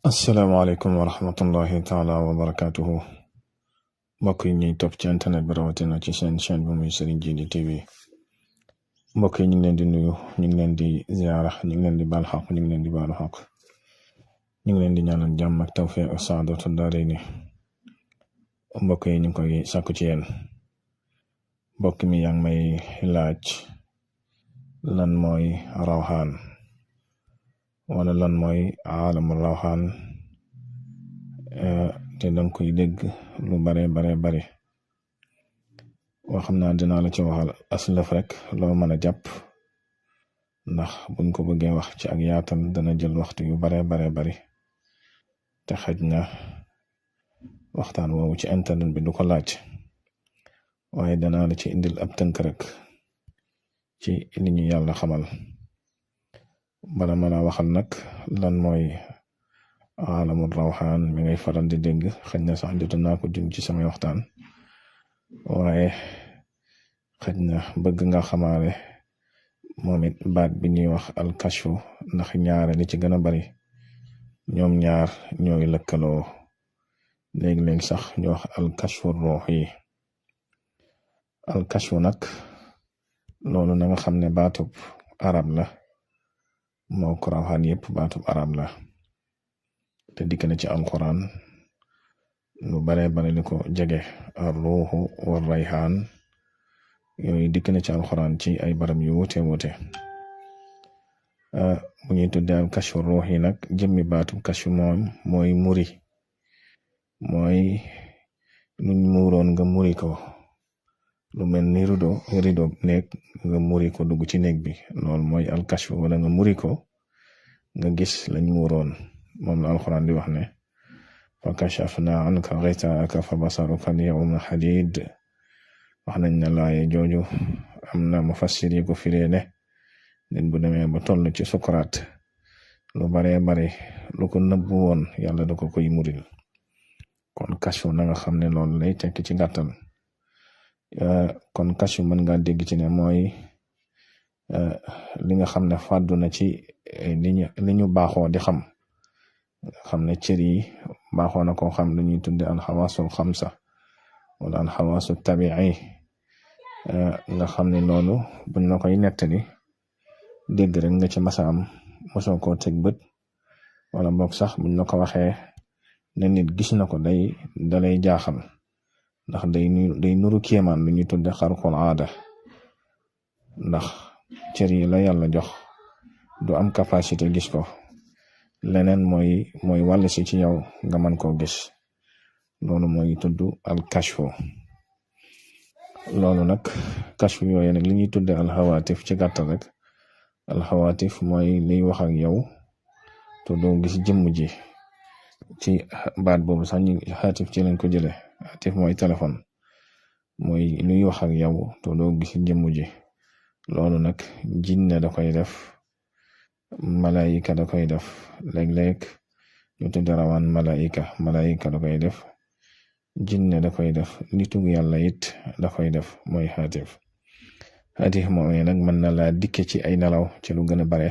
asalaamaaleykum wa rahmatullahi taala wa barakaatuhu mbokk yi ñuy topp ci internet bi rawatina ci seen chaîne bu muy Serigne Djily TV mbokk yi ñu ngi leen di nuyu ñu ngi leen di ziara ñu ngi leen di baal xaq ñu ngi leen di baalu xaq ñu ngi leen di ñaanal jàmm ak tawfiq ak saadatu daarayni mbokk yi ñu ngi koy sàkku ci yéen mbokk mi yaa ngi may laaj lan mooy rawxaan wala lan mooy aalamu rawxaan te danga koy dégg lu bare xam naa dinaa la ci waxal aslëf rek loo mën a jàpp ndax buñ ko bëggee wax ci ak yaatal dana jël waxtu yu bari te xaj na waxtaan woowu ci internet bi du ko laaj waaye danaa la ci indil ab tënk rek ci li ñu yàlla xamal bala ma la waxal nag lan mooy aalamul rawxaan mi ngay faral di dégg xaj na sax jotoon naa ko jum ci samay waxtaan waaye xaj na bëgg nga xamaale moom it baat bi ñuy wax alkashfu ndax ñaare li ci gën a bari ñoom ñaar ñooy lëkkaloo léegi-léegi sax ñu wax alkashfu ruux yi alkashfu nag loolu na nga xam ne baatub arab la moo ko rawxaan yépp baatub arab la te dikk na ci alquran lu bare li ko jege ar ruuxu war rayhaan yooyu dikk na ci alquran ci ay barab yu wute bu ñuy tudde al kashfu ruux yi nag jëmmi baatub kashfu moom mooy muri mooy luñ muuroon nga muri ko lu mel ni rido néeg nga muri ko dugg ci néeg bi loolu mooy al kashfu wala nga muri ko nga gis lañ muuroon moom la alxuraan di wax ne fa kashafna anka ghitaaka fa basaruka al-yawma hadid wax nañ na laaye jooju am na mufassir yi ko firee ne nit bu demee ba toll ci sukuraat lu bare lu ko nëbbu woon yàlla da ko koy muril kon kashfu na nga xam ne loolu lay tekki ci gàttal kon kashfu mën nga dégg ci ne mooy li nga xam ne fàddu na ci li ñu baaxoo di xam ne cër yi baaxoo na koo xam dañuy tudde alxawaasul xamsa wala alxawaasu tabi'i nga xam ne loolu buñ la koy nettali dégg rek nga ci masa am mosoo koo teg bët wala boog sax buñ la ko waxee ne nit gis na ko dalay jaaxal ndax day nuru kéemaan lu ñuy tudde xarqul aada ndax cër yi la yàlla jox du am capacité gis ko leneen mooy wàll si ci yow nga mën koo gis loolu mooy tudd al kashfu loolu nag kashfu yooyu nag li ñuy tudde al xawaatif ci gàttal rek al xawaatif mooy liy wax ak yow te doo gis jëmm ji ci baat boobu sax ñu xaatif ci lañ ko jële xaatif mooy téléphone mooy luy wax ak yow te doo gis jëmm ji loolu nag jinne da koy def malayika da koy def léeg-léeg ñu tudde rawaan malayika da koy def jinne da koy def nitug yàlla it da koy def mooy xaatif moomee nag mën na laa dikke ci ay nelaw ci lu gën a bare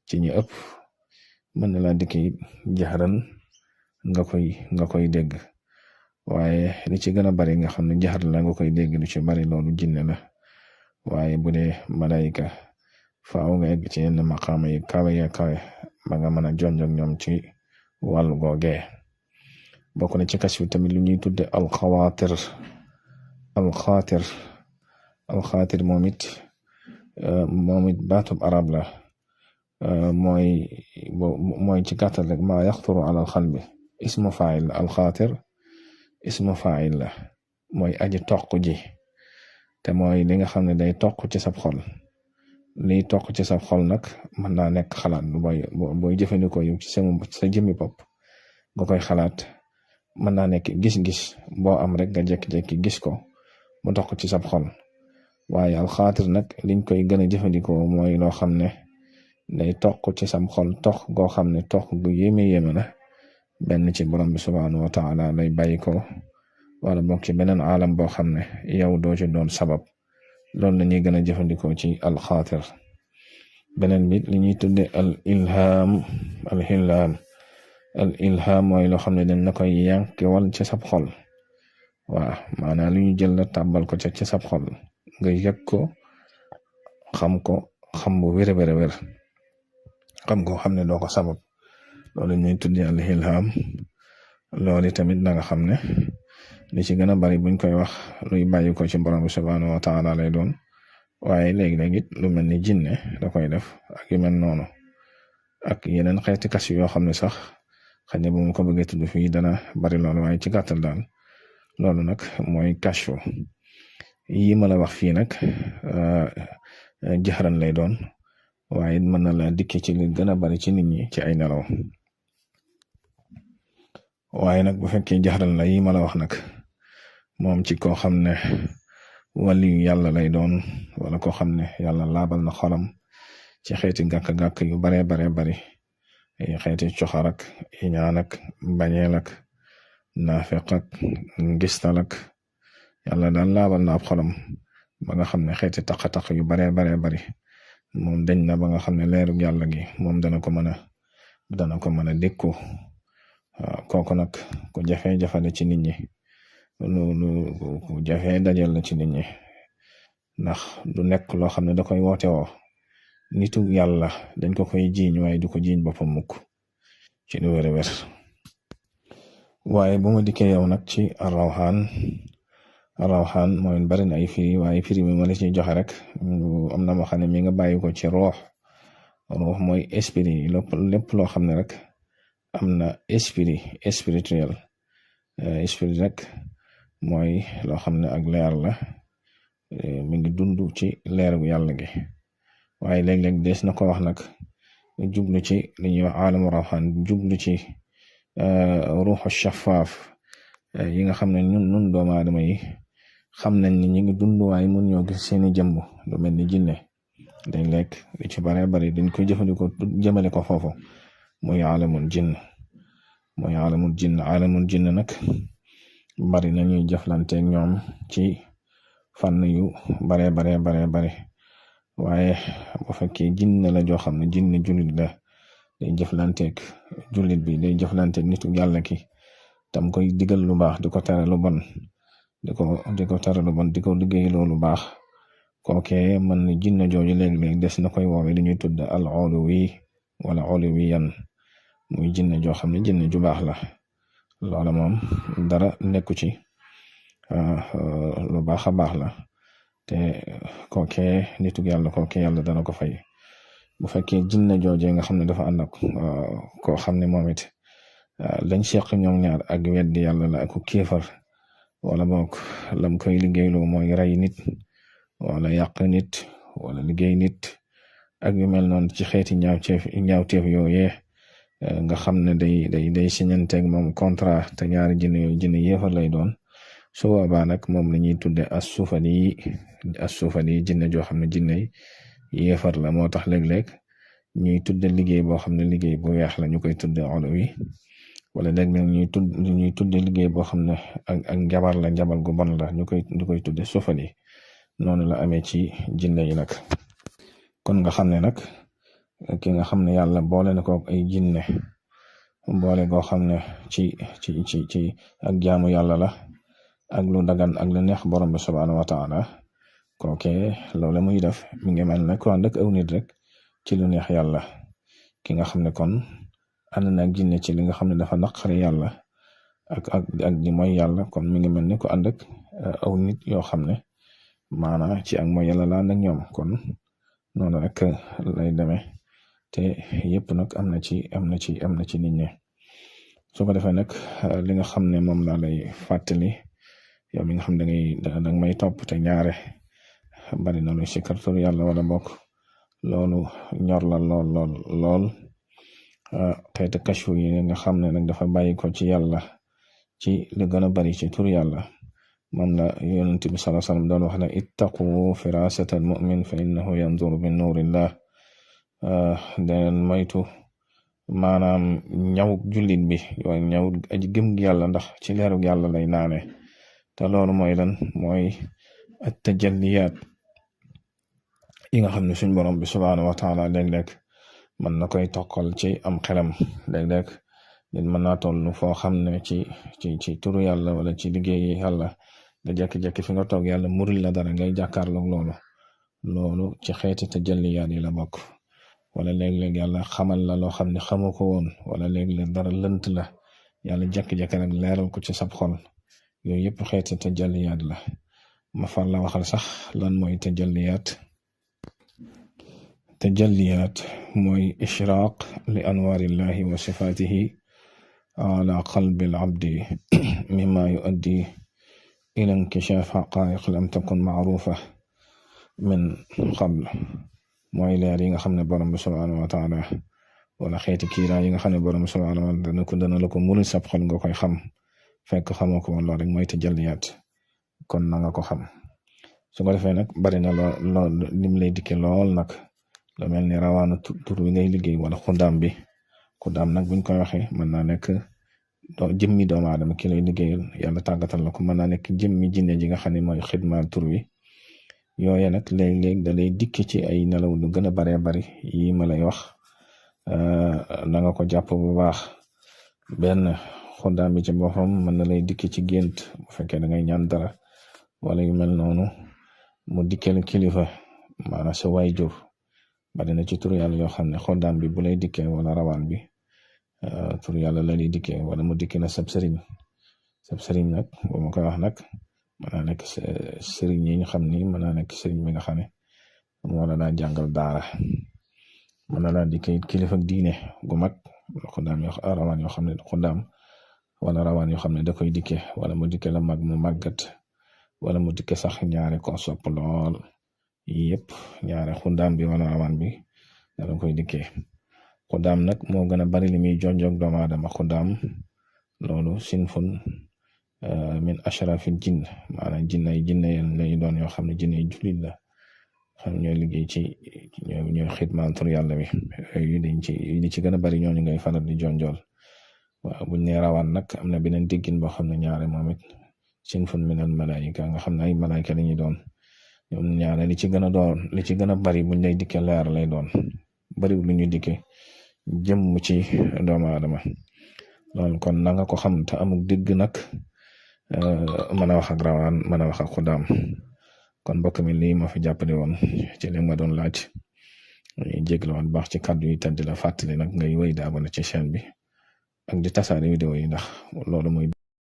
ci ñi ëpp mën na laa dikke it jaxaran nga koy dégg waaye li ci gën a bari nga xam ne jaxar la nga koy dégg lu ci bari loolu jinne la waaye bu dee malayika faaw nga egg ci yenn maqaama yi kawe ba nga mën a jonjog ñoom ci wàllu googee bokk na ci kashfu tamit lu ñuy tudde alxaatir moom it baatub arab la mooy ci gàttal rek maa yaxturu ala alxalbi ismu faa'il la alxaatir ismu faa'il la mooy aji toq ji te mooy li nga xam ne day toq ci sab xol liy toq ci sab xol nag mën naa nekk xalaat booy jëfandikoo yow ci sa jëmmi bopp nga koy xalaat mën naa nekk gis-gis boo am rek nga jekki-jekki gis ko mu toq ci sab xol waaye alxaatir nag liñ koy gën a jëfandikoo mooy loo xam ne day toq ci sab xol toq goo xam ne toq gu yéeme la benn ci borom bi subhaanahu wa taala lay bàyyi ko wala bokk ci beneen aalam boo xam ne yow doo ci doon sabab loolu la ñuy gën a jëfandikoo ci alxaatir beneen bi li ñuy tudde al ilham al ilham mooy loo xam ne dañ la koy yankewal ci sab xol waaw maanaam lu ñu jël la tàbbal ko ca ci sab xol nga yëg ko xam bu wér xam ko xam ne doo ko sabab loolu ñuy tuddi al ilham loolu tamit na nga xam ne li ci gën a bari buñ koy wax luy bàyyi ko ci borom bi subhanahu wa taala lay doon waaye léegi-léeg it lu mel ni jinne da koy def ak yu mel noonu ak yeneen xeeti kas yoo xam ne sax xëy na bu mu ko bëggee tudd fii dana bari loolu waaye ci gàttal daal loolu nag mooy kashfu yi ma la wax fii nag jaxaran lay doon waaye mën na la dikki ci li gën a bari ci nit ñi ci ay nelaw waaye nag bu fekkee jaxaran la yi ma la wax nag moom ci koo xam ne waliyu yàlla lay doon wala koo xam ne yàlla laabal na xolam ci xeeti gàkk-gàkk yu baree bari xeeti coxar ak iñaan ak bañeel ak naafeq ak ngistal ak yàlla daal laabal na ab xolam ba nga xam ne xeeti taq-taq yu baree bari moom dañ na ba nga xam ne leeru yàlla gi moom dana ko mën a dékku waaw kooku nag ku jafe-jafale ci nit ñi ku jafe dajal la ci nit ñi ndax du nekk loo xam ne da koy woote woo nitu yàlla dañ ko koy jiiñ waaye du ko jiiñ boppam mukk ci lu wér waaye bu ma dikkee yow nag ci rawxaan mooy bari na ay firi waaye firi mi ma la ciy joxe rek am na moo xam ne mi nga bàyyi ko ci ruux mooy esprit lépp loo xam ne rek am na spirituel esprit rek mooy loo xam ne ak leer la mi ngi dund ci leeru yàlla gi waaye léeg-léeg des na ko wax nag jublu ci li ñuy wax aalamu rawxaan jublu ci ruuxu shafaaf yi nga xam ne ñun doomu aadama yi xam nañ ni ñu ngi dund waaye mun ñoo gis seeni jëmb lu mel ni jinne léeg-léeg li ci bare bari dañ koy jëfandikoo jëmale ko foofu mooy aalamul jinn nag bari na ñuy jëflanteeg ñoom ci fànn yu bare bari waaye bu fekkee jinne la joo xam ne jinne jullit la day jëflanteeg jullit bi day jëflanteeg nitu yàlla ki tam koy digal lu baax di ko tere lu bon di ko tere lu bon di ko liggéey loolu baax kookee mën na jinne jooju léeg-léeg des na koy woowe li ñuy tudd al uluwi wala uluwiyan muy jinne joo xam ne jinne ju baax la loola moom dara nekku ci lu baax a baax la te kookee nitu yàlla kookee yàlla dana ko fay bu fekkee jinne jooje nga xam ne dafa ànd ak koo xam ne moom it lañ seq ñoom ñaar ak weddi yàlla la ak kéefar wala boog lam koy liggéeyloo mooy rey nit wala yàq nit wala liggéey nit ak yu mel noonu ci xeeti ñaawteef yooyee nga xam ne day siñanteeg moom contrat te ñaari jinne yéefar lay doon su boobaa nag moom la ñuy tudde as-sufali jinne joo xam ne jinne yéefar la moo tax léeg-léeg ñuy tudde liggéey boo xam ne liggéey bu weex la ñu koy tudde uluwi wala léeg-léeg ñuy tudde liggéey boo xam ne ak njabar la njabal gu bon la ñu koy tudde sufali noonu la amee ci jinne yi nag kon nga xam ne nag ki nga xam ne yàlla boole na ko ay jinne boole goo xam ne ci ak jaamu yàlla la ak lu dagan ak lu neex borom bi subhanahu wa taala kooke loolu muy def mi ngi mel ne ko ànd ak aw nit rek ci lu neex yàlla ki nga xam ne kon ànd na ak jinne ci li nga xam ne dafa naqari yàlla ak di mooy yàlla kon mi ngi mel ne ko ànd ak aw nit yoo xam ne maanaam ci ak mooy yàlla la ànd ak ñoom kon noonu rek lay demee te yëpp nag am na ci nit ñi su ko defee nag li nga xam ne moom laa lay fàttali yow mi nga xam ne danga may topp te ñaare bari na lu ci kartur yàlla wala bokk loolu ñor la lool xeetu kashfu yi nga xam ne nag dafa bàyyi ko ci yàlla ci li gën a bari ci tur yàlla moom la yonent bi sallallahu alayhi wasallam doon wax ne ittaqu firasata al mu'min fa innahu yanzuru bi nuurillah den moytu maanaam ñaw jullit bi waaye ñaw aji gëm gi yàlla ndax ci leeru yàlla lay naane te loolu mooy lan mooy at tajalliyaat yi nga xam ne suñ borom bi subhaanahu wa taala léeg-léeg mën na koy toqal ci am xelam léeg-léeg nit mën naa toll foo xam ne ci turu yàlla wala ci liggéey yàlla nga jekki-jekki fi nga toog yàlla muril la dara ngay jàkkaarloog loolu ci xeeti tajalliyaat yi la bokk. wala léeg-léeg yàlla xamal la loo xam ne xamoo ko woon wala léeg-léeg dara lënt la yàlla jekki-jekki rek leeral ko ci sab xol yooyu yëpp xeeti tajalliyaat la. ma far la waxal sax lan mooy tajalliyaat mooy ishraaq li anwaarillahi wa sifaatihi ala qalbi al-abdi mimma yuaddi ila inkishaaf haqaa'iq lam takun ma'ruufa min qabl. mooy leer yi nga xam ne borom bi subhaanahu wa taala wala xeeti kiiraay yi nga xam ne borom bi subhaanahu wa taala dana la ko mënul sab xol nga koy xam fekk xamoo ko woon loolu rek mooy tajalliyaat kon na nga ko xam. su ko defee nag bari na lool lim lay dikke lool nag lu mel ni rawaana tur wi ngay liggéey wala xuddaam nag buñ koy waxee mën naa nekk jëmmi doomu aadama ki lay liggéeyal yàlla tàggatal la ko mën naa nekk jëmmi jinne ji nga xam ne mooy xidmaal tur wi. yooye nag léeg-léeg da lay dikk ci ay nelaw lu gën a baree bari yi ma lay wax na nga ko jàpp bu baax. benn xuddaam bi ci boppam mën na lay dikk ci gént bu fekkee da ngay ñaan dara wala yu mel noonu mu dikkeel kilifa maanaam sa waayjur bari na ci tur yàlla yoo xam ne xuddaam bi bu lay dikkee wala rawaan bi tur yàlla la lay dikkee wala mu dikkee na sab sëriñ nag bu ma koy wax nag mën naa nekk sëriñ yi nga xam ni mën naa nekk sëriñ bi nga xam ne moo la daa jàngal daara mën na laa dikkee kilifa diine gu mag xuddaam rawaan yoo xam ne xuddaam wala rawaan yoo xam ne da koy dikkee wala mu dikkee la mag mu màggat wala mu dikkee sax ñaare ko sopp lool yëpp ñaare xuddaam bi wala rawaan bi da koy dikkee. xuddaam nag moo gën a bari li muy jonjoog doomu aadama xuddaam loolu sinfun min ashrafil jinn maanaam jinne lay doon yoo xam ne jinne jullit la xam ñooy liggéey ci ñooy xidmaal tur yàlla bi li ci gën a bari ñooñu ngay faral di jonjool. waaw buñ ne rawaan nag am na beneen déggin boo xam ne ñaare moom it sinfun minal malaayika nga xam ne ay malaayika lañuy doon ñoom ñaare li ci gën a bari buñ lay dikkee leer lay doon bariwul lu ñu dikkee jëm ci doomu aadama loolu kon na nga ko xam te amul dégg nag mën a wax ak rawaan mën a wax ak xuddaam. kon mbokk mi lii ma fi jàppale woon ci li ma doon laaj jéglu woon baax ci kàddu yi tëdd la fàttali nag ngay wéy di abonné ci chaîne bi ak di tasaare vidéo yi ndax loolu mooy